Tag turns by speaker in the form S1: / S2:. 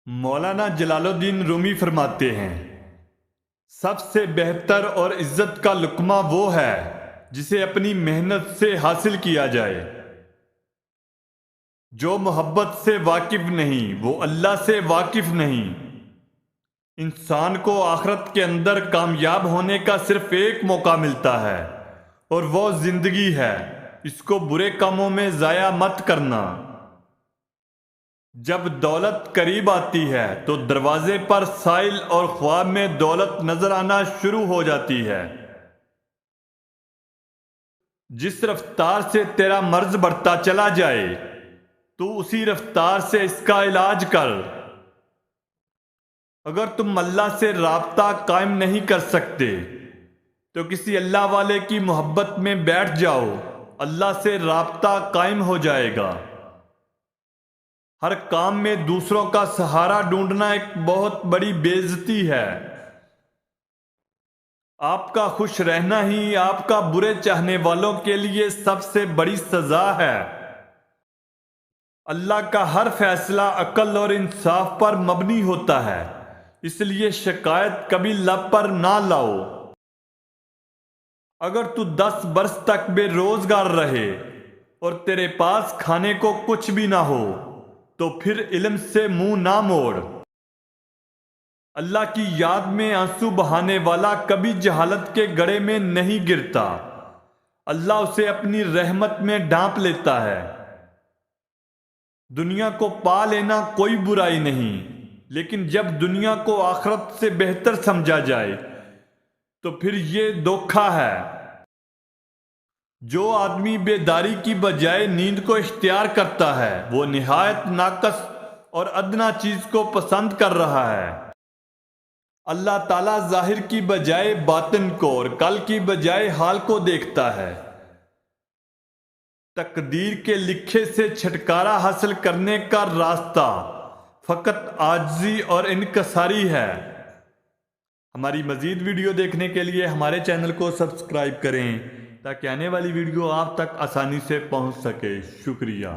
S1: مولانا جلال الدین رومی فرماتے ہیں، سب سے بہتر اور عزت کا لقمہ وہ ہے جسے اپنی محنت سے حاصل کیا جائے۔ جو محبت سے واقف نہیں وہ اللہ سے واقف نہیں۔ انسان کو آخرت کے اندر کامیاب ہونے کا صرف ایک موقع ملتا ہے اور وہ زندگی ہے، اس کو برے کاموں میں ضائع مت کرنا۔ جب دولت قریب آتی ہے تو دروازے پر سائل اور خواب میں دولت نظر آنا شروع ہو جاتی ہے۔ جس رفتار سے تیرا مرض بڑھتا چلا جائے تو اسی رفتار سے اس کا علاج کر۔ اگر تم اللہ سے رابطہ قائم نہیں کر سکتے تو کسی اللہ والے کی محبت میں بیٹھ جاؤ، اللہ سے رابطہ قائم ہو جائے گا۔ ہر کام میں دوسروں کا سہارا ڈھونڈنا ایک بہت بڑی بے عزتی ہے۔ آپ کا خوش رہنا ہی آپ کا برے چاہنے والوں کے لیے سب سے بڑی سزا ہے۔ اللہ کا ہر فیصلہ عقل اور انصاف پر مبنی ہوتا ہے، اس لیے شکایت کبھی لب پر نہ لاؤ۔ اگر تو 10 برس تک بے روزگار رہے اور تیرے پاس کھانے کو کچھ بھی نہ ہو تو پھر علم سے منہ نہ موڑ۔ اللہ کی یاد میں آنسو بہانے والا کبھی جہالت کے گڑھے میں نہیں گرتا، اللہ اسے اپنی رحمت میں ڈھانپ لیتا ہے۔ دنیا کو پا لینا کوئی برائی نہیں، لیکن جب دنیا کو آخرت سے بہتر سمجھا جائے تو پھر یہ دھوکہ ہے۔ جو آدمی بیداری کی بجائے نیند کو اختیار کرتا ہے وہ نہایت ناقص اور ادنا چیز کو پسند کر رہا ہے۔ اللہ تعالیٰ ظاہر کی بجائے باطن کو اور کل کی بجائے حال کو دیکھتا ہے۔ تقدیر کے لکھے سے چھٹکارا حاصل کرنے کا راستہ فقط عاجزی اور انکساری ہے۔ ہماری مزید ویڈیو دیکھنے کے لیے ہمارے چینل کو سبسکرائب کریں تاکہ آنے والی ویڈیو آپ تک آسانی سے پہنچ سکے۔ شکریہ۔